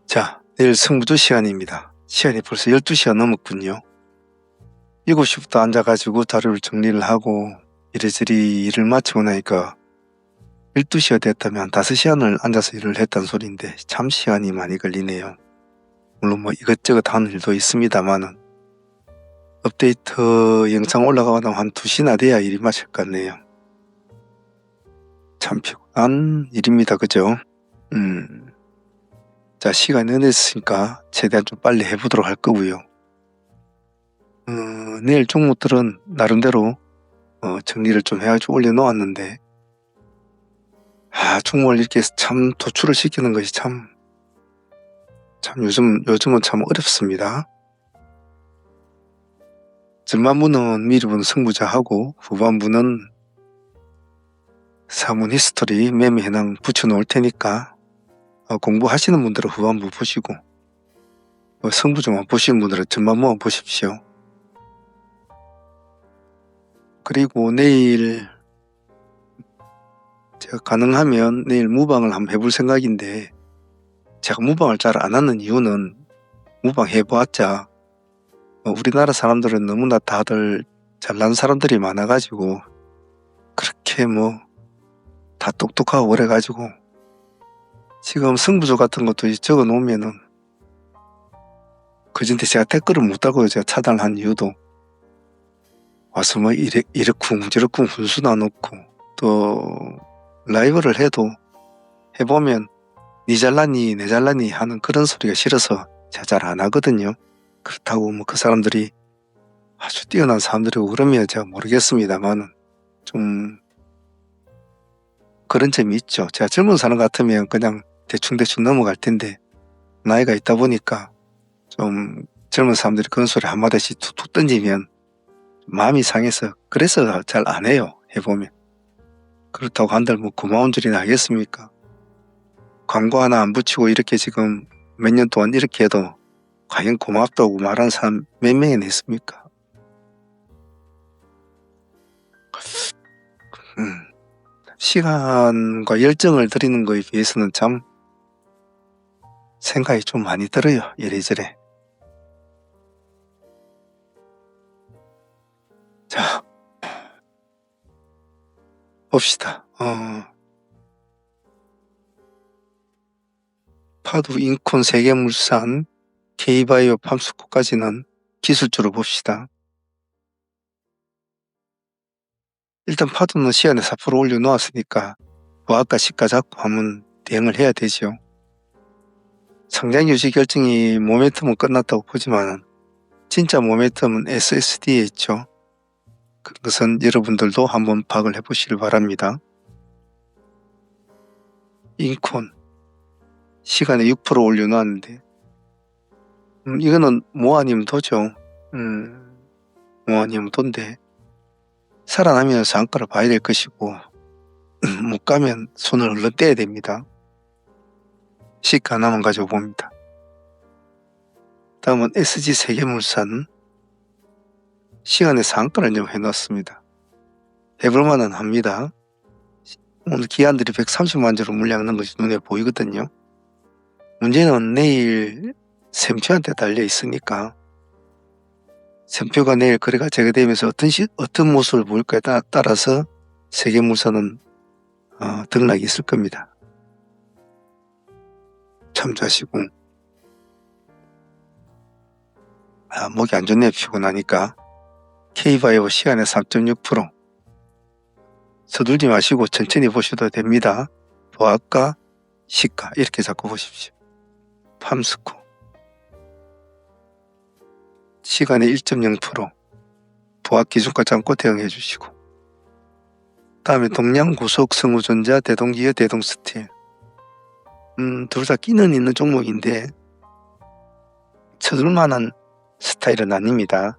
자, 내일 승부조 시간입니다. 시간이 벌써 12시가 넘었군요. 7시부터 앉아가지고 자료를 정리를 하고 이래저래 일을 마치고 나니까 12시가 됐다면 5시간을 앉아서 일을 했단 소리인데 참 시간이 많이 걸리네요. 물론 뭐 이것저것 하는 일도 있습니다만은 업데이트 영상 올라가고 나면 한 2시나 돼야 일이 마칠 것 같네요. 참 피곤한 일입니다. 그죠? 자, 시간이 늦었으니까 최대한 좀 빨리 해보도록 할 거고요. 내일 종목들은 나름대로 정리를 좀 해가지고 올려놓았는데 종목을 이렇게 참 도출을 시키는 것이 참 요즘은 참 어렵습니다. 전반부는 미리 본 승부자하고 후반부는 사문 히스토리 매매 현황 붙여놓을 테니까 공부하시는 분들은 후반부 보시고 승부조만 보시는 분들은 전반부만 보십시오. 그리고 내일 제가 가능하면 내일 무방을 한번 해볼 생각인데 제가 무방을 잘 안 하는 이유는 무방 해보았자 우리나라 사람들은 너무나 다들 잘난 사람들이 많아가지고 그렇게 다 똑똑하고 그래가지고 지금 승부조 같은 것도 적어 놓으면은 그전에 제가 댓글을 못 달고 제가 차단한 이유도 와서 이렇쿵 저렇쿵 훈수 나놓고 또 라이브를 해도 해보면 니 잘나니 내 잘나니 하는 그런 소리가 싫어서 제가 잘 안 하거든요. 그렇다고 그 사람들이 아주 뛰어난 사람들이고 그러면 제가 모르겠습니다만은 좀 그런 점이 있죠. 제가 젊은 사람 같으면 그냥 대충 넘어갈 텐데 나이가 있다 보니까 좀 젊은 사람들이 그런 소리 한마디씩 툭툭 던지면 마음이 상해서 그래서 잘 안 해요. 해보면. 그렇다고 한들 고마운 줄이나 하겠습니까? 광고 하나 안 붙이고 이렇게 지금 몇 년 동안 이렇게 해도 과연 고맙다고 말하는 사람 몇 명이나 있습니까? 시간과 열정을 들이는 거에 비해서는 참 생각이 좀 많이 들어요. 이래저래. 자, 봅시다. 파두, 인콘, 세계물산, K바이오, 팜스코까지는 기술주로 봅시다. 일단 파두는 시간에 4% 올려놓았으니까 부하가 시가 잡고 하면 대응을 해야 되죠. 상장 유지 결정이 모멘텀은 끝났다고 보지만 진짜 모멘텀은 SSD에 있죠. 그것은 여러분들도 한번 파악을 해보시길 바랍니다. 인콘 시간에 6% 올려놨는데 이거는 뭐 아니면 도죠. 뭐 아니면 돈데 살아나면 상가를 봐야 될 것이고 못 가면 손을 얼른 떼야 됩니다. 시가 하나만 가지고 봅니다. 다음은 SG 세계물산 시간에 상가를 좀 해놨습니다. 해볼만은 합니다. 오늘 기관들이 130만주로 물량 넣은 것이 눈에 보이거든요. 문제는 내일 샘표한테 달려 있으니까 샘표가 내일 거래가 재개되면서 어떤 모습을 보일까에 따라서 세계물산은 등락이 있을 겁니다. 참조하시고 목이 안 좋네요. 피곤하니까. K바이오 시간에 3.6% 서둘지 마시고 천천히 보셔도 됩니다. 보합과 시가 이렇게 잡고 보십시오. 팜스코 시간에 1.0% 보합 기준가 잡고 대응해 주시고 다음에 동양고속, 성우전자, 대동기업, 대동스틸 둘 다 끼는 있는 종목인데 쳐들만한 스타일은 아닙니다.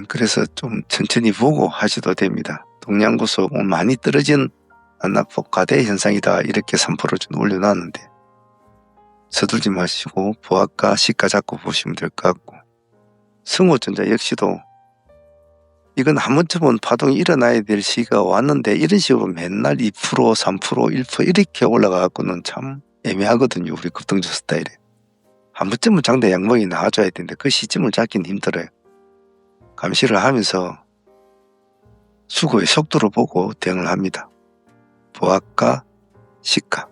그래서 좀 천천히 보고 하셔도 됩니다. 동양고속 많이 떨어진 안락폭 과대 현상이다 이렇게 3% 좀 올려놨는데 서둘지 마시고 보합과 시가 잡고 보시면 될 것 같고 성우전자 역시도 이건 한 번쯤은 파동이 일어나야 될 시기가 왔는데 이런 식으로 맨날 2%, 3%, 1% 이렇게 올라가갖고는 참 애매하거든요. 우리 급등주 스타일에. 한 번쯤은 장대 양봉이 나와줘야 되는데 그 시점을 잡기는 힘들어요. 감시를 하면서 수급의 속도를 보고 대응을 합니다. 보합과 시가.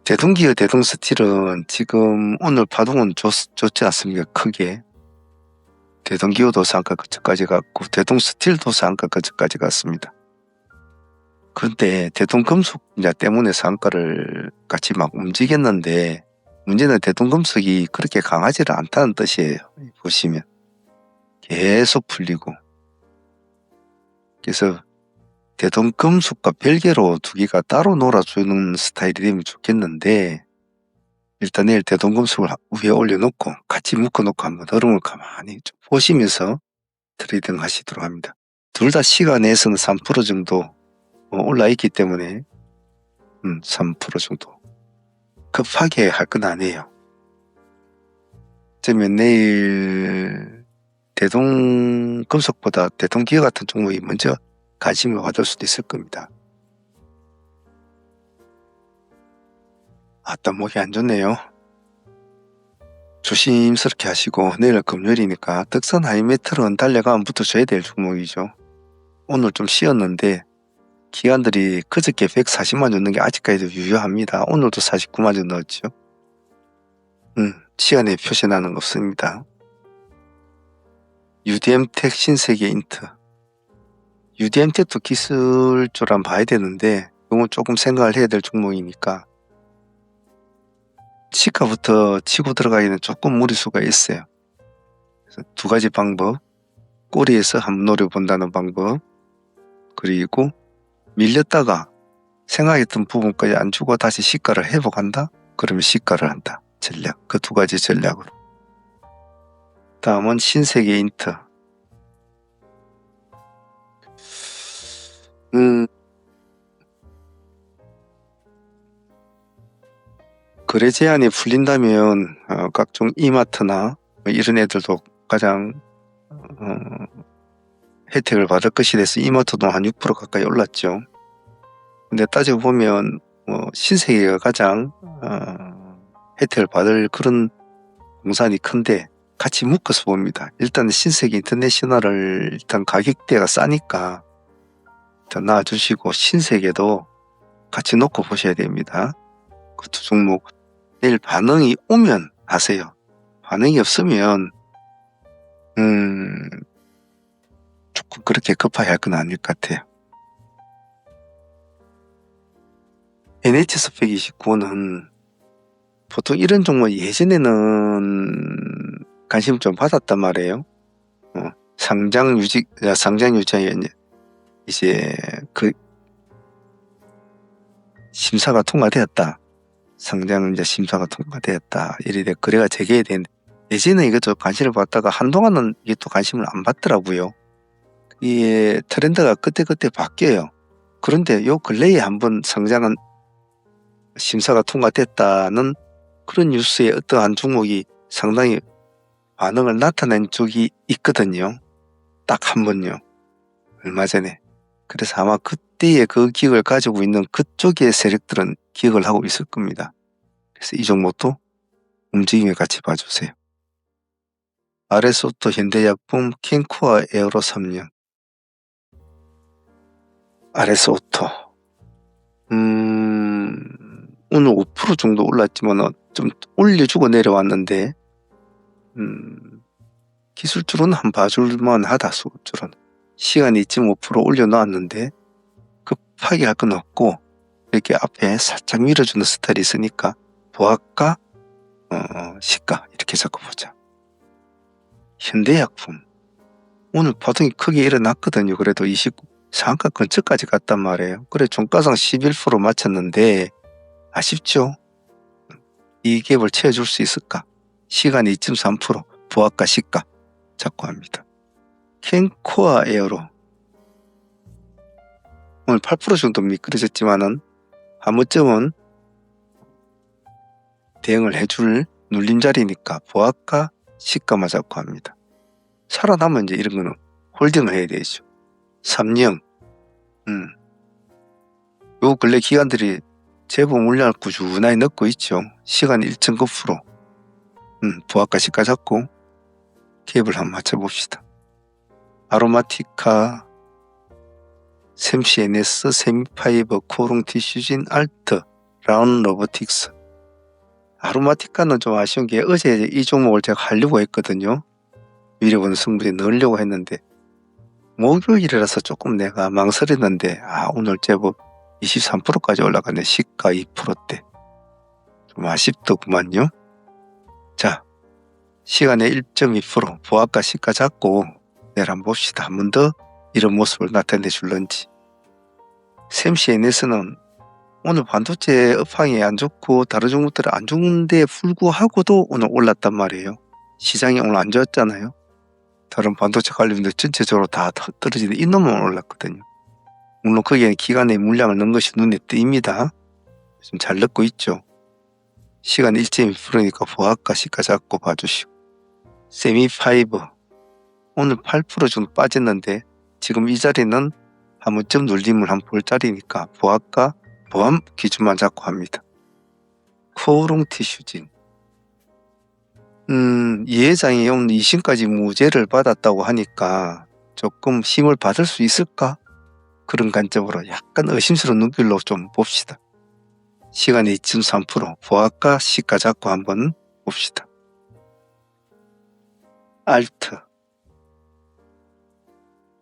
대동기어 대동스틸은 지금 오늘 파동은 좋지 않습니까? 크게. 대동기어도 상가 근처까지 갔고 대동스틸도 상가 근처까지 갔습니다. 그런데 대동금속 분야 때문에 상가를 같이 막 움직였는데 문제는 대동금속이 그렇게 강하지를 않다는 뜻이에요. 보시면 계속 풀리고, 그래서 대동금속과 별개로 두 개가 따로 놀아주는 스타일이 되면 좋겠는데, 일단 내일 대동금속을 위에 올려놓고 같이 묶어놓고 한번 흐름을 가만히 좀 보시면서 트레이딩 하시도록 합니다. 둘 다 시간 내에서는 3% 정도 올라 있기 때문에 3% 정도 급하게 할 건 아니에요. 어쩌면 내일 대동금속보다 대동기어 같은 종목이 먼저 관심을 받을 수도 있을 겁니다. 아따, 목이 안 좋네요. 조심스럽게 하시고, 내일은 금요일이니까 덕선 하이메탈은 달려가면 붙어줘야 될 종목이죠. 오늘 좀 쉬었는데 기관들이 그저께 140만 줬는 게 아직까지도 유효합니다. 오늘도 49만 원 넣었죠. 시간에 표시나는 거 없습니다. UDM텍, 신세계, 인트. UDM텍도 기술조란 봐야 되는데 이건 조금 생각을 해야 될 종목이니까 시가부터 치고 들어가기는 조금 무리수가 있어요. 그래서 두 가지 방법, 꼬리에서 한번 노려본다는 방법, 그리고 밀렸다가 생각했던 부분까지 안 주고 다시 시가를 회복한다? 그러면 시가를 한다. 전략. 그 두 가지 전략으로. 다음은 신세계 인트. 거래 제한이 풀린다면 각종 이마트나 이런 애들도 가장 혜택을 받을 것이 돼서 이마트도 한 6% 가까이 올랐죠. 근데 따지고 보면 신세계가 가장 혜택을 받을 그런 공산이 큰데 같이 묶어서 봅니다. 일단 신세계 인터내셔널을 일단 가격대가 싸니까 더 놔주시고 신세계도 같이 놓고 보셔야 됩니다. 그 두 종목 내일 반응이 오면 하세요. 반응이 없으면 조금 그렇게 급하게 할 건 아닐 것 같아요. NH스펙29는 보통 이런 종목 예전에는 관심을 좀 받았단 말이에요. 상장 유지에 이제 그 심사가 통과되었다. 상장 이제 심사가 통과되었다. 이래 거래가 재개해야 되는데 예전에 이것도 관심을 받다가 한동안은 이게 또 관심을 안 받더라고요. 이게 트렌드가 그때그때 바뀌어요. 그런데 요 근래에 한번 상장은 심사가 통과됐다는 그런 뉴스에 어떠한 종목이 상당히 반응을 나타낸 적이 있거든요. 딱 한 번요. 얼마 전에. 그래서 아마 그때의 그 기억을 가지고 있는 그쪽의 세력들은 기억을 하고 있을 겁니다. 그래서 이 종목도 움직임을 같이 봐주세요. RS오토, 현대약품, 캔코아, 에어로 3년. RS오토. 오늘 5% 정도 올랐지만 좀 올려주고 내려왔는데 기술주로는 한 봐줄만 하다. 수급주로는 시간이 2.5% 올려놨는데 급하게 할 건 없고 이렇게 앞에 살짝 밀어주는 스타일이 있으니까 보합과 시가 이렇게 잡고 보자. 현대약품 오늘 파동이 크게 일어났거든요. 그래도 29상한가 근처까지 갔단 말이에요. 그래 종가상 11% 맞췄는데 아쉽죠. 이 갭을 채워줄 수 있을까? 시간 2.3% 보합과 시가 잡고 합니다. 캔코아 에어로 오늘 8% 정도 미끄러졌지만은 한 번쯤은 대응을 해줄 눌림 자리니까 보합과 시가만 잡고 합니다. 살아남으면 이제 이런 거는 홀딩을 해야 되죠. 3년 요 근래 기관들이 제법 물량을 꾸준하게 넣고 있죠. 시간 1.9%. 부하가 시가 잡고 갭을 한번 맞춰봅시다. 아로마티카, 샘시NS, 세미파이버, 코오롱 디슈진, 알트, 라운 로보틱스. 아로마티카는 좀 아쉬운 게 어제 이 종목을 제가 하려고 했거든요. 위력은 승부에 넣으려고 했는데 목요일이라서 조금 내가 망설였는데 오늘 제법 23%까지 올라가네. 시가 2%대. 좀 아쉽더구만요. 자, 시간에 1.2% 보합가 시가 잡고 내일 한번 봅시다. 한 번 더 이런 모습을 나타내 줄런지. 샘시NS는 오늘 반도체 업황이 안 좋고 다른 종목들은 안 좋은데 불구하고도 오늘 올랐단 말이에요. 시장이 오늘 안 좋았잖아요. 다른 반도체 관련들 전체적으로 다 떨어지는 이 놈만 올랐거든요. 물론 거기에 기간에 물량을 넣은 것이 눈에 띄입니다. 좀 잘 넣고 있죠. 시간 1.2%니까 보합가 시가 잡고 봐주시고. 세미파이버 오늘 8% 정도 빠졌는데 지금 이 자리는 한 번쯤 눌림을 한번 볼 자리니까 보합가 보합 기준만 잡고 합니다. 코오롱 티슈진 이 회장이 오늘 2심까지 무죄를 받았다고 하니까 조금 힘을 받을 수 있을까? 그런 관점으로 약간 의심스러운 눈길로 좀 봅시다. 시간이 2.3% 보합가 시가 잡고 한번 봅시다.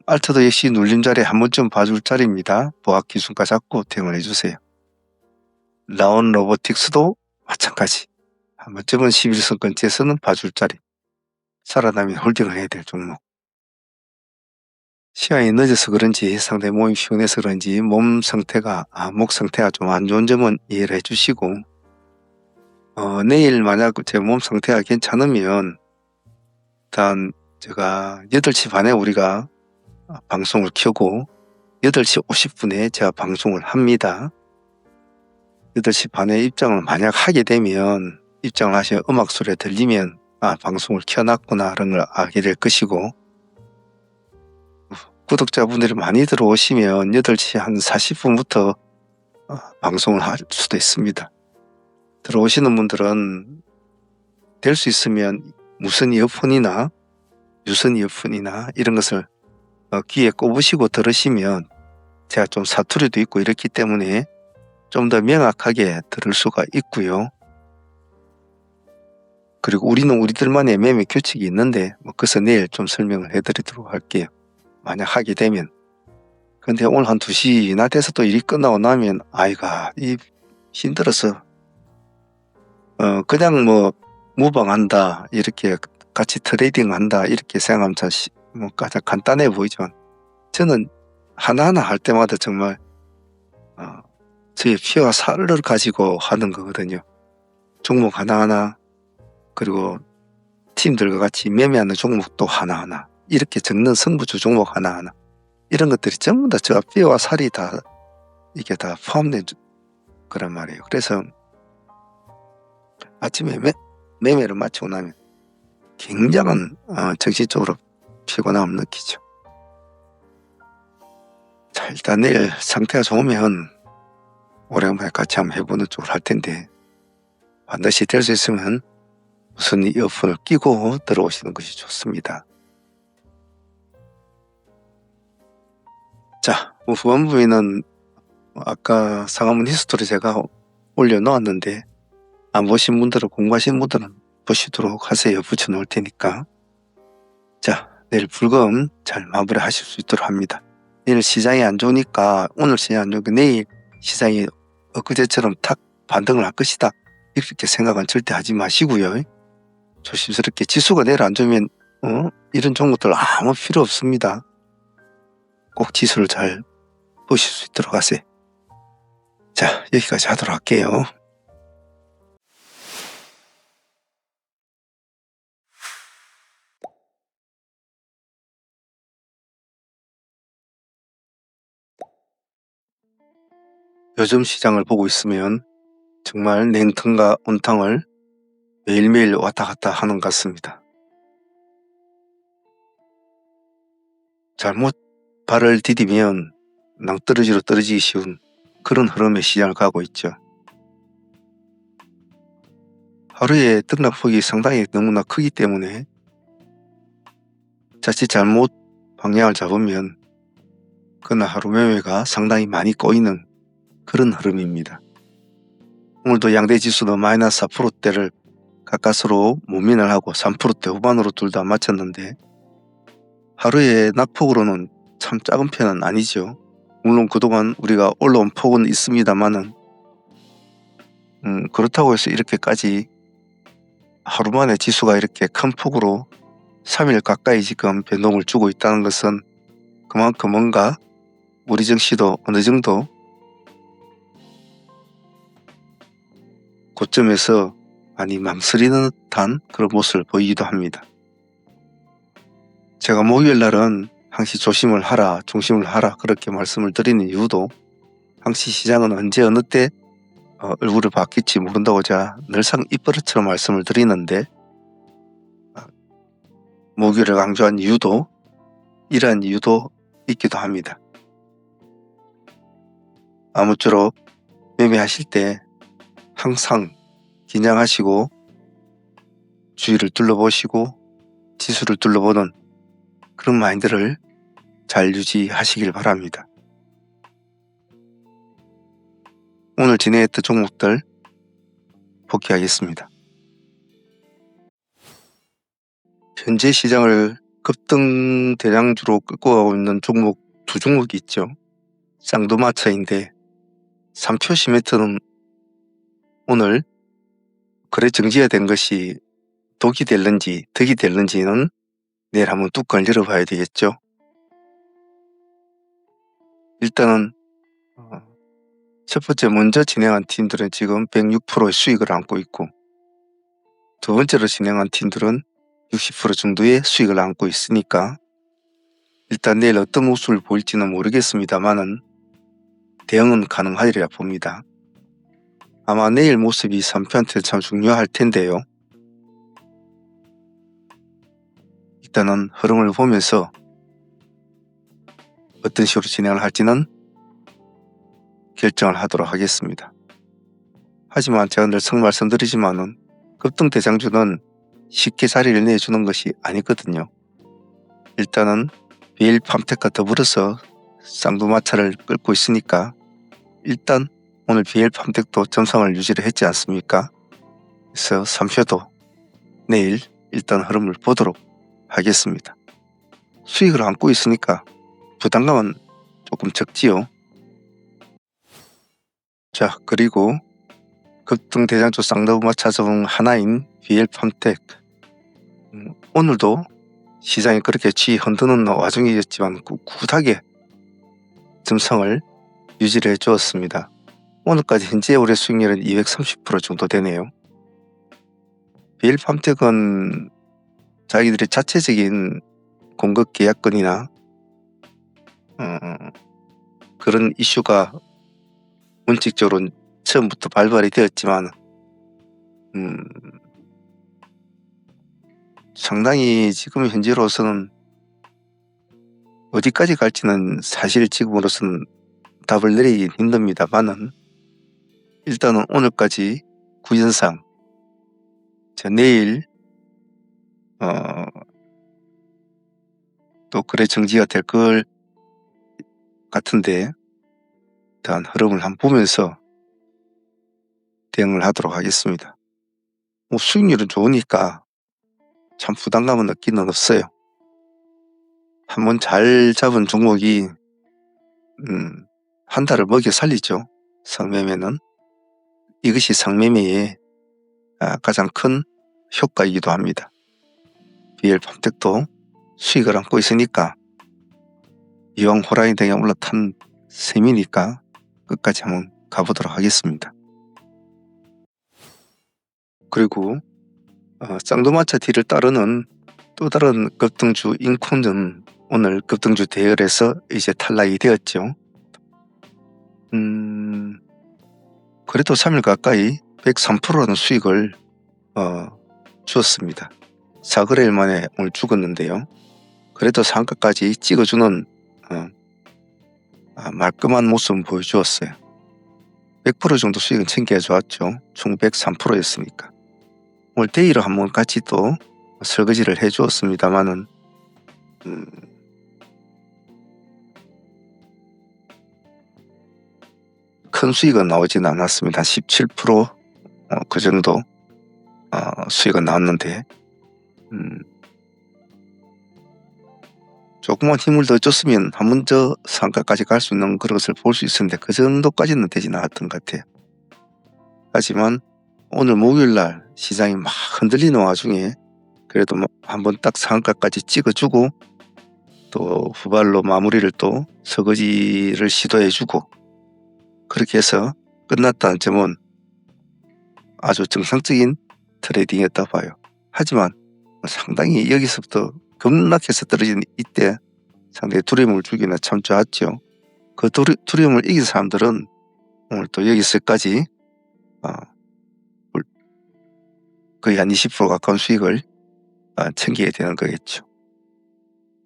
알트도 역시 눌림 자리에 한 번쯤 봐줄 자리입니다. 보합 기준가 잡고 대응을 해주세요. 라온 로보틱스도 마찬가지. 한 번쯤은 11선권째에서는 봐줄 자리. 살아나면 홀딩을 해야 될 종목. 시간이 늦어서 그런지 상당히 몸이 피곤해서 그런지 몸 상태가 목 상태가 좀 안 좋은 점은 이해를 해주시고 내일 만약 제 몸 상태가 괜찮으면 일단 제가 8시 반에 우리가 방송을 켜고 8시 50분에 제가 방송을 합니다. 8시 반에 입장을 만약 하게 되면 입장을 하시면 음악 소리가 들리면 방송을 켜놨구나 라는 걸 알게 될 것이고 구독자분들이 많이 들어오시면 8시 한 40분부터 방송을 할 수도 있습니다. 들어오시는 분들은 될 수 있으면 무선 이어폰이나 유선 이어폰이나 이런 것을 귀에 꼽으시고 들으시면 제가 좀 사투리도 있고 이렇기 때문에 좀 더 명확하게 들을 수가 있고요. 그리고 우리는 우리들만의 매매 규칙이 있는데 그래서 내일 좀 설명을 해드리도록 할게요. 만약 하게 되면. 근데 오늘 한 2시나 돼서 또 일이 끝나고 나면 힘들어서 그냥 무방한다 이렇게 같이 트레이딩 한다 이렇게 생각하면 가장 간단해 보이지만 저는 하나하나 할 때마다 정말 저의 피와 살을 가지고 하는 거거든요. 종목 하나하나 그리고 팀들과 같이 매매하는 종목도 하나하나 이렇게 적는 승부주 종목 하나하나 이런 것들이 전부 다 제가 뼈와 살이 다 이게 다 포함된 거란 말이에요. 그래서 아침에 매매를 마치고 나면 굉장한 정신적으로 피곤함을 느끼죠. 자, 일단 내일 상태가 좋으면 오랜만에 같이 한번 해보는 쪽으로 할 텐데 반드시 될 수 있으면 무슨 이어폰을 끼고 들어오시는 것이 좋습니다. 자, 후원 부위는 아까 상한문 히스토리 제가 올려놓았는데 안 보신 분들은 공부하신 분들은 보시도록 하세요. 붙여놓을 테니까. 자, 내일 불금 잘 마무리 하실 수 있도록 합니다. 내일 시장이 안 좋으니까 오늘 시장이 안 좋으니까 내일 시장이 엊그제처럼 탁 반등을 할 것이다 이렇게 생각은 절대 하지 마시고요. 조심스럽게 지수가 내일 안 좋으면 이런 종목들 아무 필요 없습니다. 꼭 지수를 잘 보실 수 있도록 하세요. 자, 여기까지 하도록 할게요. 요즘 시장을 보고 있으면 정말 냉탕과 온탕을 매일매일 왔다 갔다 하는 것 같습니다. 잘못 발을 디디면 낭떠러지로 떨어지기 쉬운 그런 흐름의 시장을 가고 있죠. 하루에 등락폭이 상당히 너무나 크기 때문에 자칫 잘못 방향을 잡으면 그날 하루 매매가 상당히 많이 꼬이는 그런 흐름입니다. 오늘도 양대 지수도 마이너스 4%대를 가까스로 모민을 하고 3%대 후반으로 둘 다 마쳤는데 하루의 낙폭으로는 참 작은 편은 아니죠. 물론 그동안 우리가 올라온 폭은 있습니다만은 그렇다고 해서 이렇게까지 하루 만에 지수가 이렇게 큰 폭으로 3일 가까이 지금 변동을 주고 있다는 것은 그만큼 뭔가 우리 증시도 어느 정도 고점에서 많이 망설이는 듯한 그런 모습을 보이기도 합니다. 제가 목요일 날은 항시 조심을 하라, 중심을 하라 그렇게 말씀을 드리는 이유도 항시 시장은 언제 어느 때 얼굴을 바뀔지 모른다고 제가 늘상 입버릇처럼 말씀을 드리는데 목요일을 강조한 이유도 이러한 이유도 있기도 합니다. 아무쪼록 매매하실 때 항상 긴장하시고 주위를 둘러보시고 지수를 둘러보는 그런 마인드를 잘 유지하시길 바랍니다. 오늘 진행했던 종목들 복귀하겠습니다. 현재 시장을 급등 대장주로 끌고 가고 있는 종목 두 종목이 있죠. 쌍두마차인데 3표 시메트는 오늘 거래 정지가 된 것이 독이 될는지 덕이 될는지는 내일 한번 뚜껑을 열어봐야 되겠죠. 일단은 첫 번째 먼저 진행한 팀들은 지금 106%의 수익을 안고 있고 두 번째로 진행한 팀들은 60% 정도의 수익을 안고 있으니까 일단 내일 어떤 모습을 보일지는 모르겠습니다만은 대응은 가능하리라 봅니다. 아마 내일 모습이 3표한테 참 중요할 텐데요. 일단은 흐름을 보면서 어떤 식으로 진행을 할지는 결정을 하도록 하겠습니다. 하지만 제가 늘상 말씀드리지만은 급등 대장주는 쉽게 자리를 내주는 것이 아니거든요. 일단은 BL 팜텍과 더불어서 쌍두마차를 끌고 있으니까 일단 오늘 BL 팜텍도 점상을 유지를 했지 않습니까? 그래서 3표도 내일 일단 흐름을 보도록 하겠습니다. 수익을 안고 있으니까 부담감은 조금 적지요. 자, 그리고 급등 대장주 쌍두마차 중 하나인 BL 팜텍 오늘도 시장이 그렇게 흔드는 와중이었지만 꿋꿋하게 점성을 유지를 해주었습니다. 오늘까지 현재 올해 수익률은 230% 정도 되네요. BL 팜텍은 자기들의 자체적인 공급 계약건이나 그런 이슈가 원칙적으로 처음부터 발발이 되었지만 상당히 지금 현재로서는 어디까지 갈지는 사실 지금으로서는 답을 내리기 힘듭니다만은 일단은 오늘까지 구현상 내일 또 거래 정지가 될 걸 같은데 일단 흐름을 한번 보면서 대응을 하도록 하겠습니다. 수익률은 좋으니까 참 부담감은 없기는 없어요. 한번 잘 잡은 종목이 한 달을 먹여 살리죠. 상매매는 이것이 상매매의 가장 큰 효과이기도 합니다. BL 팜텍도 수익을 안고 있으니까 이왕 호랑이 등에 올라탄 셈이니까 끝까지 한번 가보도록 하겠습니다. 그리고 쌍두마차 뒤를 따르는 또 다른 급등주 인콘은 오늘 급등주 대열에서 이제 탈락이 되었죠. 그래도 3일 가까이 103%라는 수익을 주었습니다. 4거래일 만에 오늘 죽었는데요. 그래도 상가까지 찍어주는 말끔한 모습을 보여주었어요. 100% 정도 수익은 챙겨줘왔죠. 총 103%였으니까. 오늘 데이로 한번 같이 또 설거지를 해 주었습니다마는 큰 수익은 나오진 않았습니다. 17% 그 정도 수익은 나왔는데 조금만 힘을 더 줬으면 한 번 더 상가까지 갈 수 있는 그런 것을 볼 수 있었는데 그 정도까지는 되진 않았던 것 같아요. 하지만 오늘 목요일날 시장이 막 흔들리는 와중에 그래도 한번 딱 상가까지 찍어주고 또 후발로 마무리를 또 설거지를 시도해주고 그렇게 해서 끝났다는 점은 아주 정상적인 트레이딩이었다 봐요. 하지만 상당히 여기서부터 급락해서 떨어지는 이때 상당히 두려움을 주기는 참 좋았죠. 그 두려움을 이긴 사람들은 오늘 또 여기서까지 거의 한 20% 가까운 수익을 챙기게 되는 거겠죠.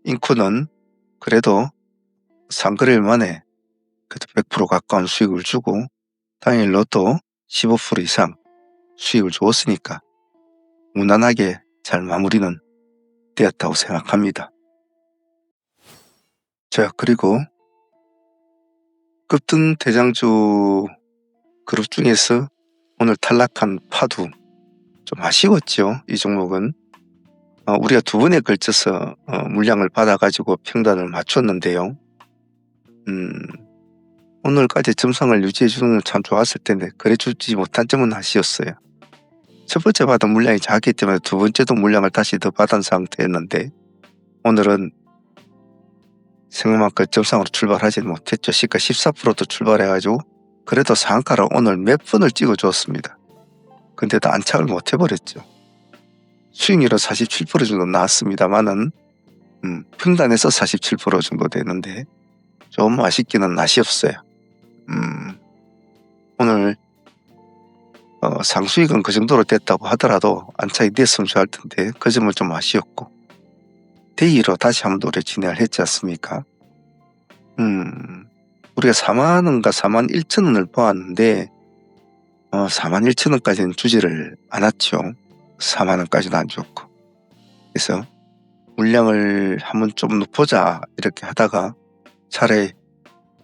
인코는 그래도 3거래일 만에 그래도 100% 가까운 수익을 주고 당일 로또 15% 이상 수익을 주었으니까 무난하게 잘 마무리는 되었다고 생각합니다. 자, 그리고 급등 대장주 그룹 중에서 오늘 탈락한 파두 좀 아쉬웠죠. 이 종목은 우리가 두 번에 걸쳐서 물량을 받아가지고 평단을 맞췄는데요. 오늘까지 점상을 유지해 주는 건 참 좋았을 텐데 그래 주지 못한 점은 아쉬웠어요. 첫 번째 받은 물량이 작기 때문에 두 번째도 물량을 다시 더 받은 상태였는데 오늘은 생각만큼 점상으로 출발하지 못했죠. 시가 14%도 출발해가지고 그래도 상가를 오늘 몇 번을 찍어주었습니다. 근데도 안착을 못 해버렸죠. 수익률은 47% 정도 나왔습니다만은 평단에서 47% 정도 되는데 좀 아쉽기는 아쉬웠어요. 오늘 상수익은 그 정도로 됐다고 하더라도 안착이 됐으면 좋을 텐데 그 점은 좀 아쉬웠고 데이로 다시 한번 노래 진행을 했지 않습니까? 우리가 4만원과 41,000원을 보았는데 41,000원까지는 주지를 않았죠. 4만원까지는 안 줬고 그래서 물량을 한번 좀 보자 이렇게 하다가 차라리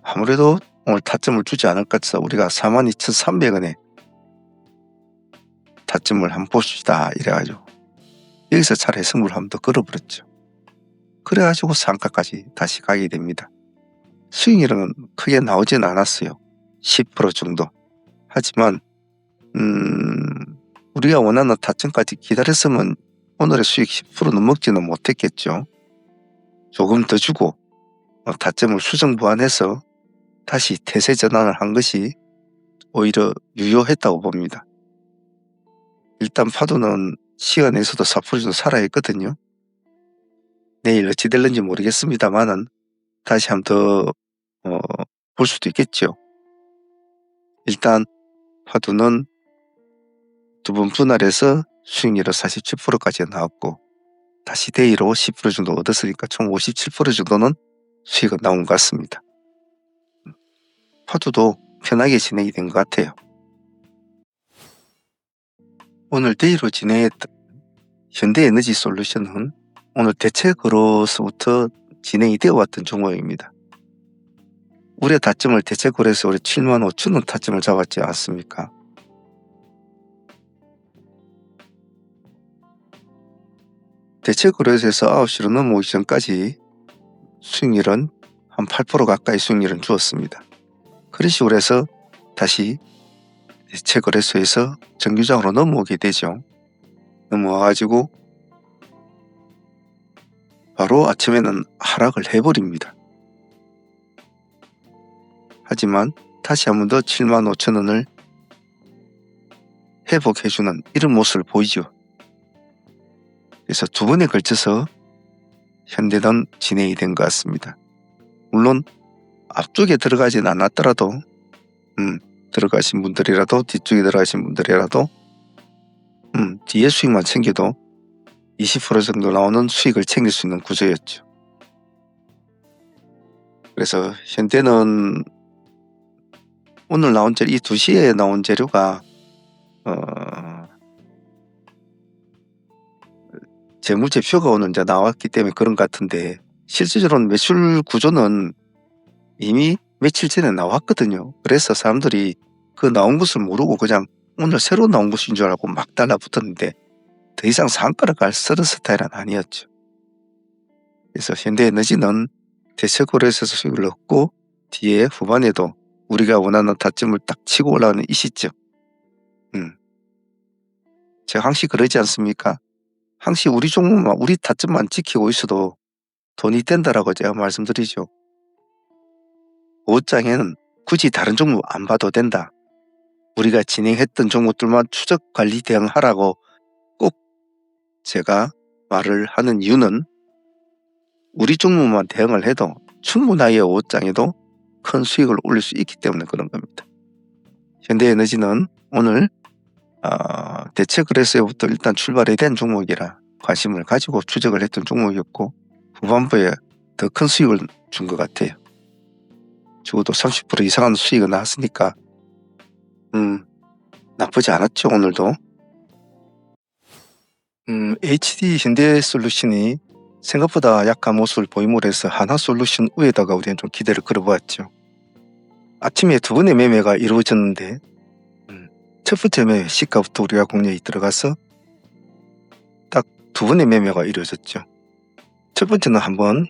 아무래도 오늘 타점을 주지 않을 것 같아서 우리가 42,300원에 타점을 한번 봅시다 이래가지고 여기서 차라리 승부를 한번 더 걸어버렸죠. 그래가지고 상가까지 다시 가게 됩니다. 수익률은 크게 나오진 않았어요. 10% 정도. 하지만 우리가 원하는 타점까지 기다렸으면 오늘의 수익 10% 넘먹지는 못했겠죠. 조금 더 주고 타점을 수정 보완해서 다시 태세 전환을 한 것이 오히려 유효했다고 봅니다. 일단 파도는 시간에서도 4% 정도 살아있거든요. 내일 어찌 될는지 모르겠습니다만은 다시 한번 더 볼 수도 있겠죠. 일단 파도는 두 번 분할해서 수익률은 47%까지 나왔고 다시 데이로 10% 정도 얻었으니까 총 57% 정도는 수익은 나온 것 같습니다. 파도도 편하게 진행이 된 것 같아요. 오늘 데이로 진행했던 현대에너지솔루션은 오늘 대체거래소부터 진행이 되어 왔던 종목입니다. 우리의 타점을 대체거래소 우리 75,000원 타점을 잡았지 않습니까? 대체거래소에서 9시로 넘어오기 전까지 수익률은 한 8% 가까이 수익률은 주었습니다. 그런 식으로 해서 다시 대체거래소에서 정규장으로 넘어오게 되죠. 넘어와가지고 바로 아침에는 하락을 해버립니다. 하지만 다시 한 번 더 75,000원을 회복해주는 이런 모습을 보이죠. 그래서 두 번에 걸쳐서 현대는 진행이 된 것 같습니다. 물론 앞쪽에 들어가진 않았더라도 들어가신 분들이라도 뒤쪽에 들어가신 분들이라도 뒤에 수익만 챙겨도 20% 정도 나오는 수익을 챙길 수 있는 구조였죠. 그래서 현대는 오늘 나온 재료, 이 2시에 나온 재료가 재무제표가 오늘 이제 나왔기 때문에 그런 것 같은데 실질적으로는 매출 구조는 이미 며칠 전에 나왔거든요. 그래서 사람들이 그 나온 것을 모르고 그냥 오늘 새로 나온 것인 줄 알고 막 달라붙었는데 더 이상 상가를 갈 그런 스타일은 아니었죠. 그래서 현대에너지는 대체고래에서 수익을 얻고 뒤에 후반에도 우리가 원하는 타점을 딱 치고 올라가는 이 시점. 제가 항시 그러지 않습니까? 항시 우리 종목만 우리 타점만 지키고 있어도 돈이 된다라고 제가 말씀드리죠. 5장에는 굳이 다른 종목 안 봐도 된다. 우리가 진행했던 종목들만 추적 관리 대응하라고 꼭 제가 말을 하는 이유는 우리 종목만 대응을 해도 충분하게 5장에도 큰 수익을 올릴 수 있기 때문에 그런 겁니다. 현대에너지는 오늘 대체거래소에부터 일단 출발이 된 종목이라 관심을 가지고 추적을 했던 종목이었고 후반부에 더 큰 수익을 준 것 같아요. 적어도 30% 이상한 수익이 나왔으니까 나쁘지 않았죠. 오늘도. HD 현대솔루션이 생각보다 약한 모습을 보임으로 해서 하나솔루션 위에다가 우리는 좀 기대를 걸어보았죠. 아침에 두 번의 매매가 이루어졌는데 첫 번째 매매 시가부터 우리가 공략이 들어가서 딱 두 번의 매매가 이루어졌죠. 첫 번째는 한번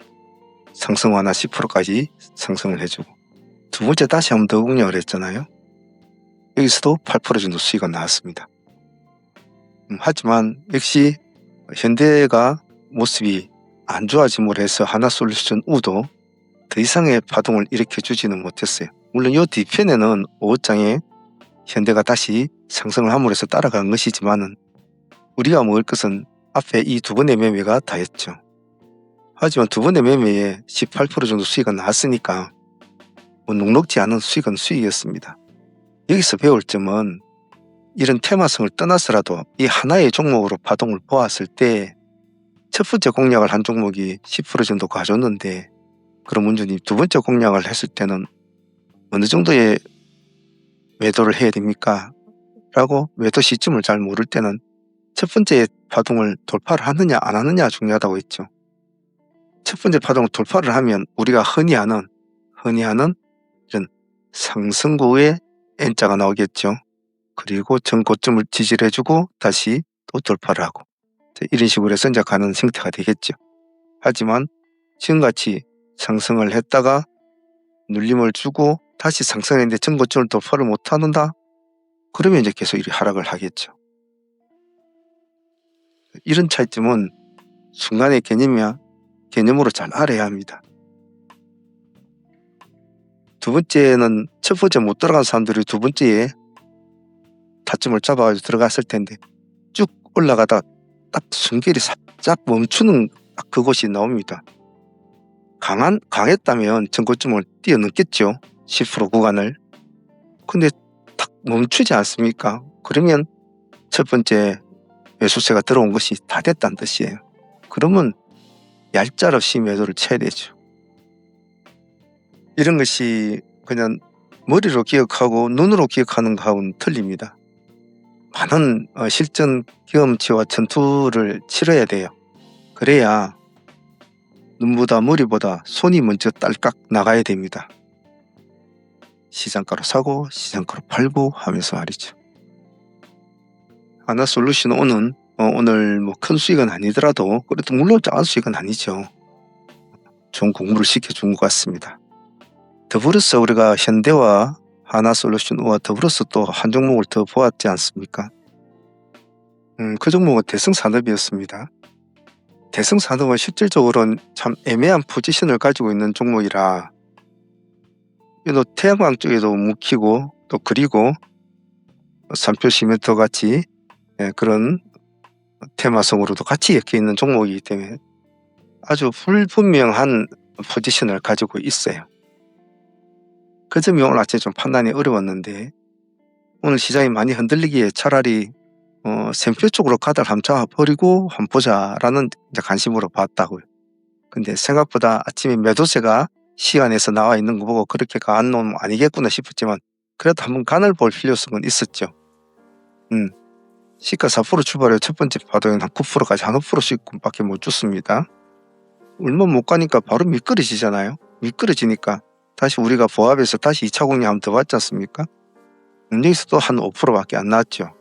상승 완화 10%까지 상승을 해주고 두 번째 다시 한번 더 공략을 했잖아요. 여기서도 8% 정도 수익이 나왔습니다. 하지만 역시 현대가 모습이 안 좋아짐으로 해서 하나솔루션 우도 더 이상의 파동을 일으켜주지는 못했어요. 물론 이 뒤편에는 5장에 현대가 다시 상승을 함으로 해서 따라간 것이지만은 우리가 먹을 것은 앞에 이 두 번의 매매가 다였죠. 하지만 두 번의 매매에 18% 정도 수익이 나왔으니까 녹록지 않은 수익은 수익이었습니다. 여기서 배울 점은 이런 테마성을 떠나서라도 이 하나의 종목으로 파동을 보았을 때 첫 번째 공략을 한 종목이 10% 정도 가졌는데 그럼 문제는 두 번째 공략을 했을 때는 어느 정도의 매도를 해야 됩니까? 라고 매도 시점을 잘 모를 때는 첫 번째 파동을 돌파를 하느냐 안 하느냐 중요하다고 했죠. 첫 번째 파동을 돌파를 하면 우리가 흔히 하는 이런 상승구의 N자가 나오겠죠. 그리고 전 고점을 지지를 해주고 다시 또 돌파를 하고 이런 식으로 해서 이제 가는 형태가 되겠죠. 하지만 지금같이 상승을 했다가 눌림을 주고 다시 상승했는데 전 고점을 돌파를 못한다? 그러면 이제 계속 이렇게 하락을 하겠죠. 이런 차이점은 순간의 개념으로 잘 알아야 합니다. 두 번째는 첫 번째 못 들어간 사람들이 두 번째에 타점을 잡아가지고 들어갔을 텐데 쭉 올라가다 딱 순결이 살짝 멈추는 그곳이 나옵니다. 강했다면 전고점을 뛰어넘겠죠. 10% 구간을. 근데 딱 멈추지 않습니까? 그러면 첫 번째 매수세가 들어온 것이 다 됐다는 뜻이에요. 그러면 얄짤없이 매도를 쳐야 되죠. 이런 것이 그냥 머리로 기억하고 눈으로 기억하는 거하고는 틀립니다. 많은 실전 경험치와 전투를 치러야 돼요. 그래야 눈보다 머리보다 손이 먼저 딸깍 나가야 됩니다. 시장가로 사고 시장가로 팔고 하면서 말이죠. 하나솔루션 오늘 뭐 큰 수익은 아니더라도 그래도 물론 작은 수익은 아니죠. 좋은 공부를 시켜준 것 같습니다. 더불어서 우리가 현대와 하나솔루션과 더불어서 또 한 종목을 더 보았지 않습니까? 그 종목은 대성산업이었습니다. 대성산업은 실질적으로는 참 애매한 포지션을 가지고 있는 종목이라 또 태양광 쪽에도 묵히고 또 그리고 삼표 시멘트 같이 그런 테마성으로도 같이 엮여 있는 종목이기 때문에 아주 불분명한 포지션을 가지고 있어요. 그 점이 오늘 아침에 좀 판단이 어려웠는데 오늘 시장이 많이 흔들리기에 차라리 샘표 쪽으로 가닥 한번 잡아버리고 한번 보자라는 이제 관심으로 봤다고요. 근데 생각보다 아침에 매도세가 시간에서 나와 있는 거 보고 그렇게 안 놓으면 아니겠구나 싶었지만 그래도 한번 간을 볼 필요성은 있었죠. 시가 4% 출발해 첫 번째 파동엔 한 9%까지 한 5%씩밖에 못 줬습니다. 얼마 못 가니까 바로 미끄러지잖아요. 미끄러지니까 다시 우리가 보합해서 다시 2차 공략 한번 더 받지 않습니까? 여기서도 한 5%밖에 안 나왔죠.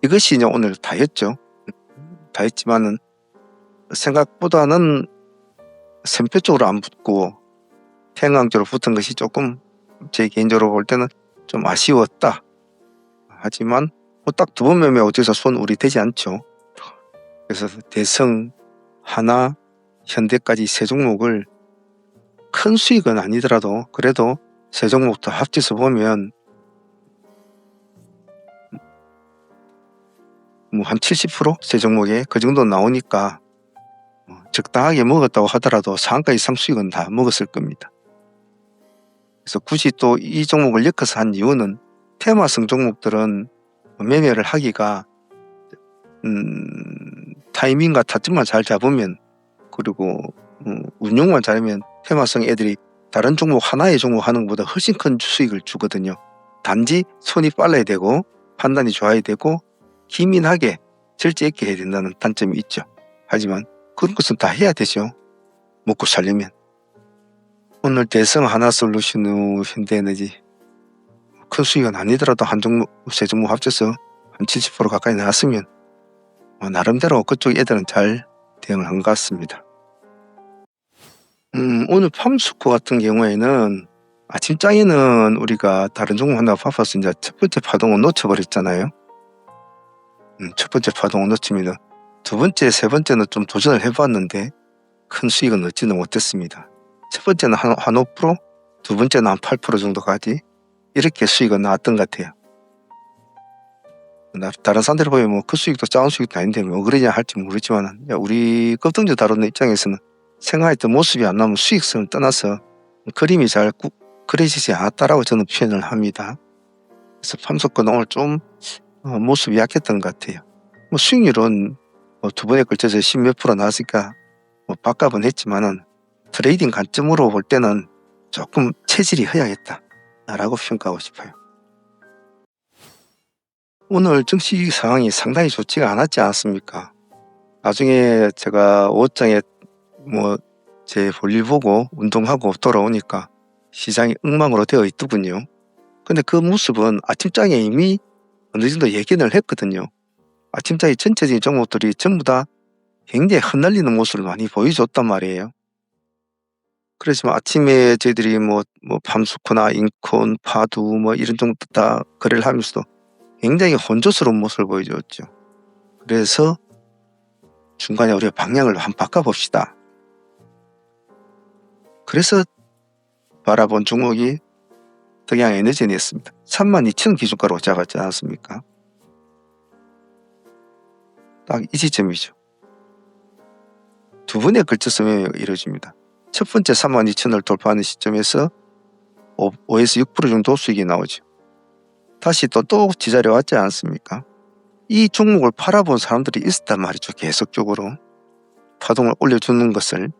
이것이 이제 오늘 다였죠. 다였지만은 생각보다는 샘표 쪽으로 안 붙고 태양광 쪽으로 붙은 것이 조금 제 개인적으로 볼 때는 좀 아쉬웠다. 하지만 딱 두 번 매매 어디서 손 우리 되지 않죠. 그래서 대성, 하나, 현대까지 세 종목을 큰 수익은 아니더라도 그래도 세 종목 다 합쳐서 보면 뭐 한 70% 세 종목에 그 정도 나오니까 적당하게 먹었다고 하더라도 상한가 이상 수익은 다 먹었을 겁니다. 그래서 굳이 또 이 종목을 엮어서 한 이유는 테마성 종목들은 매매를 하기가 타이밍과 타점만 잘 잡으면 그리고 운용만 잘하면 테마성 애들이 다른 종목 하나의 종목 하는 것보다 훨씬 큰 수익을 주거든요. 단지 손이 빨라야 되고 판단이 좋아야 되고 기민하게 절제 있게 해야 된다는 단점이 있죠. 하지만 그런 것은 다 해야 되죠. 먹고 살려면. 오늘 대성, 하나솔루션 후, 현대에너지 큰 수익은 아니더라도 한 종목, 세 종목 합쳐서 한 70% 가까이 나왔으면 나름대로 그쪽 애들은 잘 대응을 한 것 같습니다. 오늘 팜스코 같은 경우에는 아침장에는 우리가 다른 종목 하나 바빠서 이제 첫 번째 파동을 놓쳐버렸잖아요. 첫 번째 파동을 놓치면 두 번째, 세 번째는 좀 도전을 해봤는데 큰 수익은 얻지는 못했습니다. 첫 번째는 한 5%, 두 번째는 한 8% 정도까지 이렇게 수익은 나왔던 것 같아요. 다른 사람들 보면 뭐 그 수익도 작은 수익도 아닌데 뭐 그러냐 할지 모르지만 우리 급등주 다루는 입장에서는 생각했던 모습이 안 나오면 수익성을 떠나서 그림이 잘 그려지지 않았다라고 저는 표현을 합니다. 그래서 팜스코는 오늘 좀 모습이 약했던 것 같아요. 뭐 수익률은 두 번에 걸쳐서 10몇 프로 나왔으니까 뭐 밥값은 했지만은 트레이딩 관점으로 볼 때는 조금 체질이 허약했다라고 평가하고 싶어요. 오늘 증시 상황이 상당히 좋지가 않았지 않았습니까? 나중에 제가 옷장에 뭐 제 볼일 보고 운동하고 돌아오니까 시장이 엉망으로 되어 있더군요. 근데 그 모습은 아침장에 이미 어느 정도 예견을 했거든요. 아침장에 전체적인 종목들이 전부 다 굉장히 흩날리는 모습을 많이 보여줬단 말이에요. 그렇지만 아침에 저희들이 뭐 팜스코나 인콘, 파두 뭐 이런 종목들 다 거래를 하면서도 굉장히 혼조스러운 모습을 보여줬죠. 그래서 중간에 우리가 방향을 한번 바꿔봅시다. 그래서 바라본 종목이 덕양에너지였습니다. 32,000 기준가로 잡았지 않았습니까? 딱 이 시점이죠. 두 번에 걸쳐서 매매가 이루어집니다. 첫 번째 32,000을 돌파하는 시점에서 5에서 6% 정도 수익이 나오죠. 다시 또 지자리에 왔지 않습니까? 이 종목을 팔아본 사람들이 있었단 말이죠. 계속적으로 파동을 올려주는 것을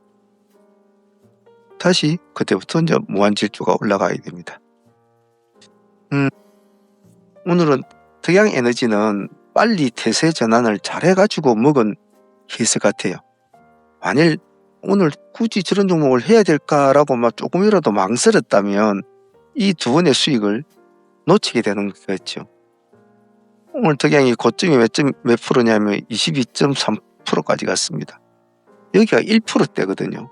다시 그때부터 이제 무한질주가 올라가야 됩니다. 오늘은 덕양에너지는 빨리 태세 전환을 잘해가지고 먹은 케이스 같아요. 만일 오늘 굳이 저런 종목을 해야 될까라고 막 조금이라도 망설였다면 이 두 번의 수익을 놓치게 되는 거겠죠. 오늘 덕양이 고점이 몇 프로냐면 22.3%까지 갔습니다. 여기가 1%대거든요.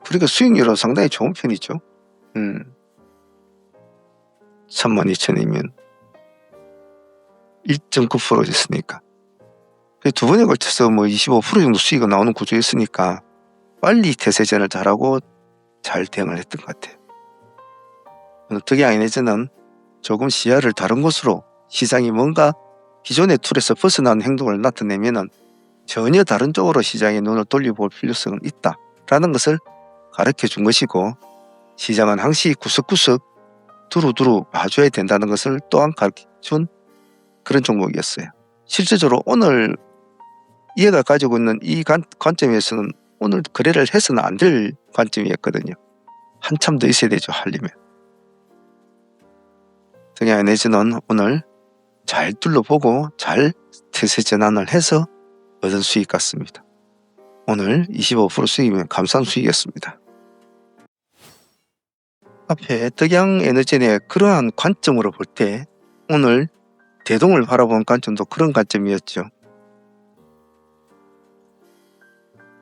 그러니까 수익률은 상당히 좋은 편이죠. 32,000이면 1.9% 됐으니까. 두 번에 걸쳐서 뭐 25% 정도 수익이 나오는 구조였으니까 빨리 태세전을 잘하고 잘 대응을 했던 것 같아요. 덕양에너지는 조금 시야를 다른 곳으로 시장이 뭔가 기존의 틀에서 벗어나는 행동을 나타내면은 전혀 다른 쪽으로 시장의 눈을 돌려볼 필요성은 있다라는 것을 가르쳐 준 것이고 시장은 항시 구석구석 두루두루 봐줘야 된다는 것을 또한 가르쳐 준 그런 종목이었어요. 실제적으로 오늘 얘가 가지고 있는 이 관점에서는 오늘 거래를 해서는 안 될 관점이었거든요. 한참 더 있어야 되죠. 하려면. 등양에너지는 오늘 잘 둘러보고 잘 태세 전환을 해서 얻은 수익 같습니다. 오늘 25% 수익이면 감사한 수익이었습니다. 앞에 덕양에너지의 그러한 관점으로 볼 때 오늘 대동을 바라본 관점도 그런 관점이었죠.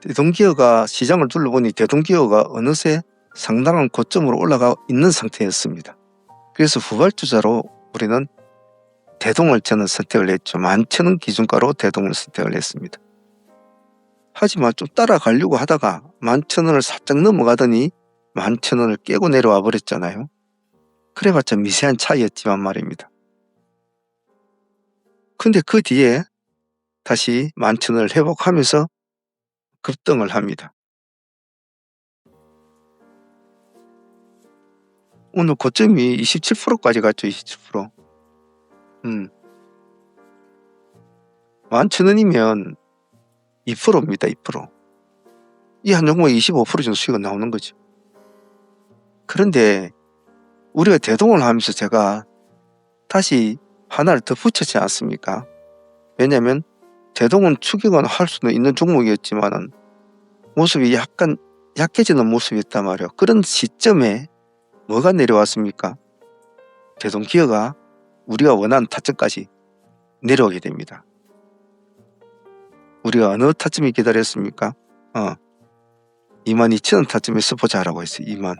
대동기어가 시장을 둘러보니 대동기어가 어느새 상당한 고점으로 올라가 있는 상태였습니다. 그래서 후발주자로 우리는 대동을 저는 선택을 했죠. 11,000원 기준가로 대동을 선택을 했습니다. 하지만 좀 따라가려고 하다가 11,000원을 살짝 넘어가더니 11,000원을 깨고 내려와 버렸잖아요. 그래봤자 미세한 차이였지만 말입니다. 근데 그 뒤에 다시 11,000원을 회복하면서 급등을 합니다. 오늘 고점이 27%까지 갔죠. 27%. 11,000원이면 2%입니다. 2%. 이 한 종목에 25% 정도 수익은 나오는 거죠. 그런데 우리가 대동을 하면서 제가 다시 하나를 더 붙였지 않습니까? 왜냐하면 대동은 추격은 할 수는 있는 종목이었지만 모습이 약간 약해지는 모습이었단 말이에요. 그런 시점에 뭐가 내려왔습니까? 대동기어가 우리가 원하는 타점까지 내려오게 됩니다. 우리가 어느 타점이 기다렸습니까? 22,000원 타점에서 보자라고 했어요. 22,000원.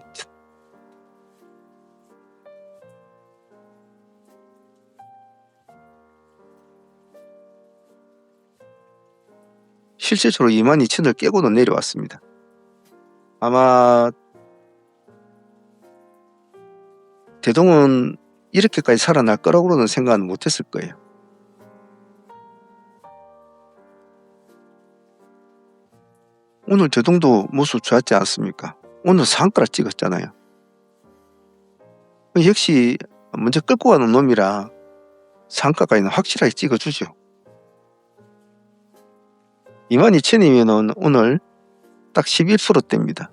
실질적으로 22,000원을 깨고는 내려왔습니다. 아마 대동은 이렇게까지 살아날 거라고는 생각은 못했을 거예요. 오늘 대동도 모습 좋았지 않습니까? 오늘 상가를 찍었잖아요. 역시 먼저 끌고 가는 놈이라 상가까지는 확실하게 찍어주죠. 22,000원이면 오늘 딱 11%대입니다.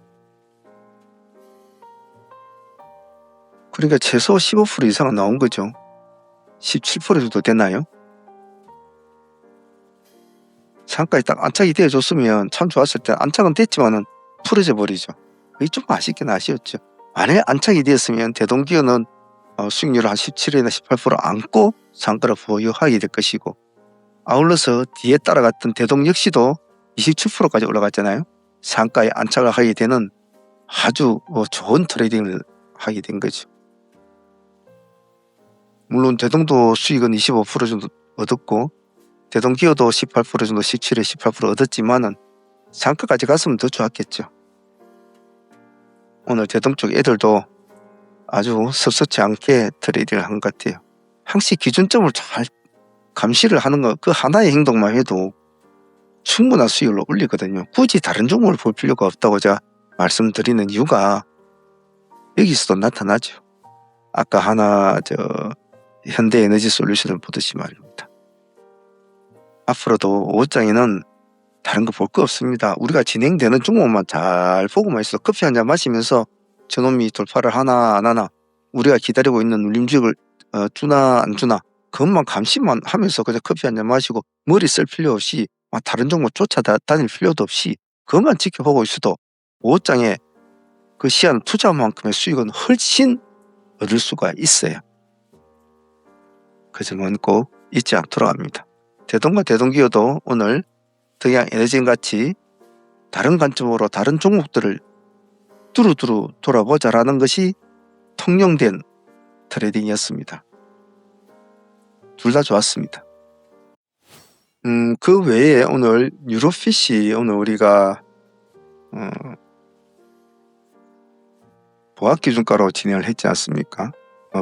그러니까 최소 15% 이상은 나온 거죠. 17% 정도 되나요? 상가에 딱 안착이 되어줬으면 참 좋았을 때 안착은 됐지만은 풀어져 버리죠. 그게 좀 아쉽긴 아쉬웠죠. 만약에 안착이 되었으면 대동기어는 수익률을 한 17이나 18% 안고 상가를 보유하게 될 것이고, 아울러서 뒤에 따라갔던 대동 역시도 27%까지 올라갔잖아요. 상가에 안착을 하게 되는 아주 좋은 트레이딩을 하게 된 거죠. 물론 대동도 수익은 25% 정도 얻었고 대동기어도 18% 정도 17에 18% 얻었지만은 상가까지 갔으면 더 좋았겠죠. 오늘 대동 쪽 애들도 아주 섭섭지 않게 트레이딩을 한 것 같아요. 항시 기준점을 잘 감시를 하는 것, 그 하나의 행동만 해도 충분한 수익을 올리거든요. 굳이 다른 종목을 볼 필요가 없다고 제가 말씀드리는 이유가 여기서도 나타나죠. 아까 하나 현대에너지솔루션을 보듯이 말입니다. 앞으로도 5장에는 다른 거 볼 거 없습니다. 우리가 진행되는 종목만 잘 보고만 있어. 커피 한잔 마시면서 저놈이 돌파를 하나 안 하나, 우리가 기다리고 있는 눌림주를 주나 안 주나, 그것만 감시만 하면서 그냥 커피 한잔 마시고 머리 쓸 필요 없이 다른 종목 쫓아다닐 필요도 없이 그것만 지켜보고 있어도 5장에 그 시한 투자만큼의 수익은 훨씬 얻을 수가 있어요. 그 점은 꼭 잊지 않도록 합니다. 대동과 대동기어도 오늘 덕양에너지같이 다른 관점으로 다른 종목들을 두루두루 돌아보자라는 것이 통용된 트레이딩이었습니다. 둘 다 좋았습니다. 그 외에 오늘 유로피시 오늘 우리가 보합 기준가로 진행을 했지 않습니까?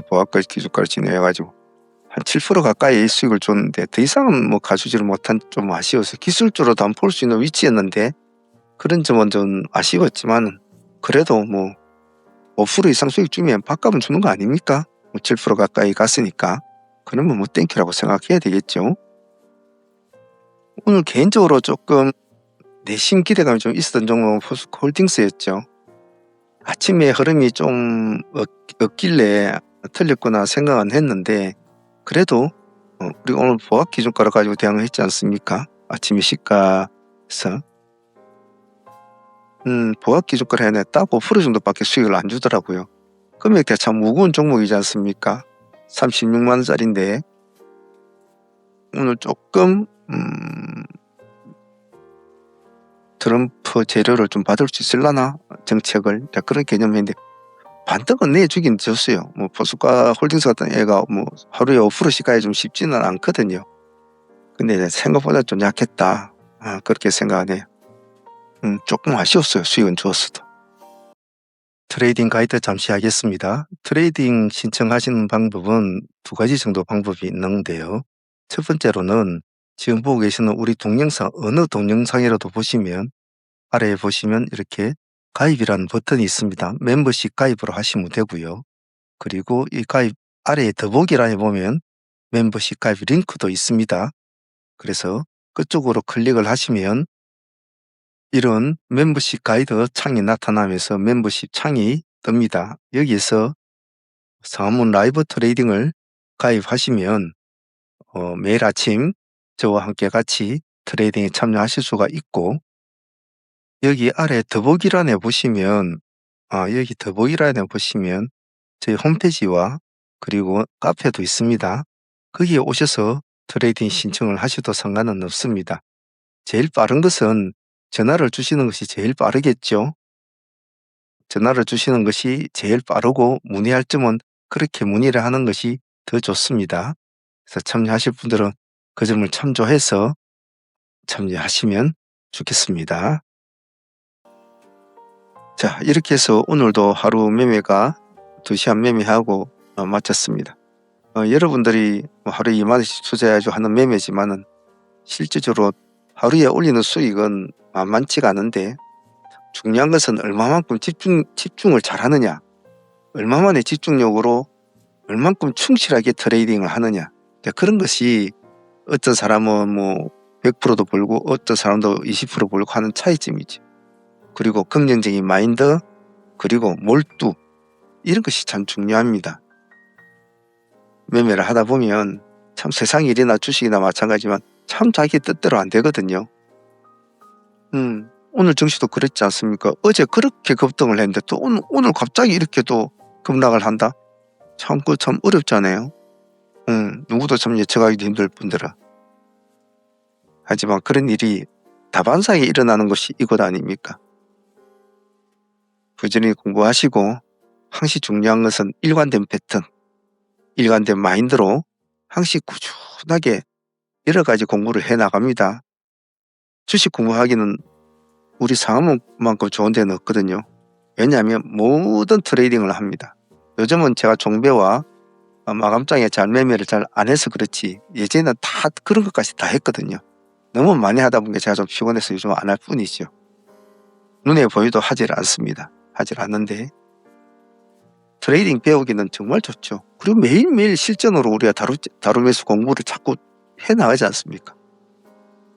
보합 기준가로 진행해가지고 한 7% 가까이 수익을 줬는데 더 이상은 가주지를 못한 좀 아쉬워서 기술적으로도 안 볼 수 있는 위치였는데 그런 점은 좀 아쉬웠지만 그래도 5% 이상 수익 주면 밥값은 주는 거 아닙니까? 7% 가까이 갔으니까 그러면 땡큐라고 생각해야 되겠죠. 오늘 개인적으로 조금 내심 기대감이 좀 있었던 종목은 포스코홀딩스였죠. 아침에 흐름이 좀 없길래 틀렸구나 생각은 했는데 그래도 우리 오늘 보합 기준가를 가지고 대응을 했지 않습니까? 아침에 시가에서 보합 기준가를 해냈다 5% 정도밖에 수익을 안 주더라고요. 금액대가 참 무거운 종목이지 않습니까? 36만 원짜리인데 오늘 조금 트럼프 재료를 좀 받을 수 있을라나 정책을 그런 개념인데 반등은 내주긴 줬어요. 뭐 보수가 홀딩스 같은 애가 뭐 하루에 5% 시가에 좀 쉽지는 않거든요. 근데 생각보다 좀 약했다. 그렇게 생각하네요. 조금 아쉬웠어요. 수익은 좋았어도. 트레이딩 가이드 잠시 하겠습니다. 트레이딩 신청하시는 방법은 두 가지 정도 방법이 있는데요. 첫 번째로는 지금 보고 계시는 우리 동영상 어느 동영상이라도 보시면 아래에 보시면 이렇게 가입이라는 버튼이 있습니다. 멤버십 가입으로 하시면 되고요. 그리고 이 가입 아래에 더보기란에 보면 멤버십 가입 링크도 있습니다. 그래서 그쪽으로 클릭을 하시면 이런 멤버십 가이드 창이 나타나면서 멤버십 창이 뜹니다. 여기에서 상암문 라이브 트레이딩을 가입하시면 매일 아침 저와 함께 같이 트레이딩에 참여하실 수가 있고 여기 아래 더보기란에 보시면 여기 더보기란에 보시면 저희 홈페이지와 그리고 카페도 있습니다. 거기에 오셔서 트레이딩 신청을 하셔도 상관은 없습니다. 제일 빠른 것은 전화를 주시는 것이 제일 빠르겠죠. 전화를 주시는 것이 제일 빠르고 문의할 점은 그렇게 문의를 하는 것이 더 좋습니다. 그래서 참여하실 분들은 그 점을 참조해서 참여하시면 좋겠습니다. 자, 이렇게 해서 오늘도 하루 매매가 2시간 매매하고 마쳤습니다. 여러분들이 하루에 2만 원씩 투자해야죠 하는 매매지만은 실질적으로 하루에 올리는 수익은 만만치가 않은데 중요한 것은 얼마만큼 집중을 잘하느냐, 얼마만의 집중력으로 얼만큼 충실하게 트레이딩을 하느냐. 그런 것이 어떤 사람은 뭐 100%도 벌고 어떤 사람도 20% 벌고 하는 차이점이죠. 그리고 긍정적인 마인드, 그리고 몰두, 이런 것이 참 중요합니다. 매매를 하다 보면 참 세상 일이나 주식이나 마찬가지지만 참 자기 뜻대로 안 되거든요. 오늘 증시도 그랬지 않습니까? 어제 그렇게 급등을 했는데 또 오늘 갑자기 이렇게 또 급락을 한다? 참 어렵잖아요. 누구도 참 예측하기도 힘들 뿐더러. 하지만 그런 일이 다반사에 일어나는 것이 이것 아닙니까? 부지런히 공부하시고 항시 중요한 것은 일관된 패턴, 일관된 마인드로 항시 꾸준하게 여러 가지 공부를 해나갑니다. 주식 공부하기는 우리 상암만큼 좋은 데는 없거든요. 왜냐하면 모든 트레이딩을 합니다. 요즘은 제가 종배와 마감장에 잘 매매를 잘 안 해서 그렇지 예전에는 다 그런 것까지 다 했거든요. 너무 많이 하다 보니까 제가 좀 피곤해서 요즘 안 할 뿐이죠. 눈에 보여도 하질 않습니다. 하질 않는데 트레이딩 배우기는 정말 좋죠. 그리고 매일매일 실전으로 우리가 다루면서 공부를 자꾸 해나가지 않습니까?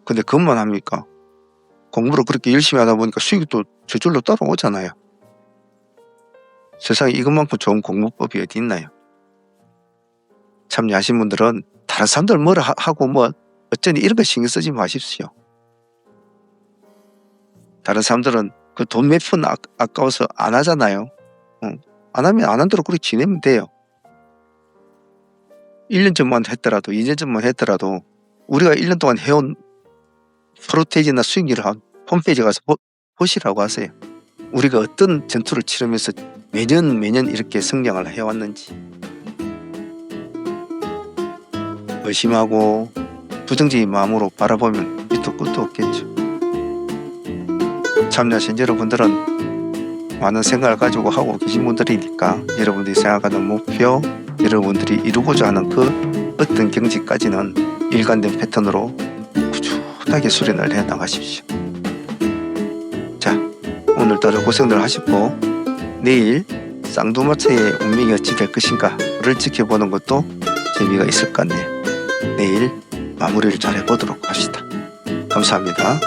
근데 그것만 합니까? 공부를 그렇게 열심히 하다 보니까 수익도 저절로 따라오잖아요. 세상에 이것만큼 좋은 공부법이 어디 있나요? 참여하신 분들은 다른 사람들 뭐라 하고 뭐 어쩌니 이런 거 신경 쓰지 마십시오. 다른 사람들은 그 돈 몇 푼 아까워서 안 하잖아요. 안 하면 안 한 대로 그렇게 지내면 돼요. 1년 전만 했더라도 2년 전만 했더라도 우리가 1년 동안 해온 프로테이지나 수익률을 홈페이지 가서 보시라고 하세요. 우리가 어떤 전투를 치르면서 매년 이렇게 성장을 해왔는지. 의심하고 부정적인 마음으로 바라보면 밑도 끝도 없겠죠. 참여하신 여러분들은 많은 생각을 가지고 하고 계신 분들이니까 여러분들이 생각하는 목표, 여러분들이 이루고자 하는 그 어떤 경지까지는 일관된 패턴으로 꾸준하게 수련을 해 나가십시오. 자, 오늘따라 고생들 하셨고 내일 쌍두마차의 운명이 어찌 될 것인가를 지켜보는 것도 재미가 있을 것 같네요. 내일 마무리를 잘 해보도록 합시다. 감사합니다.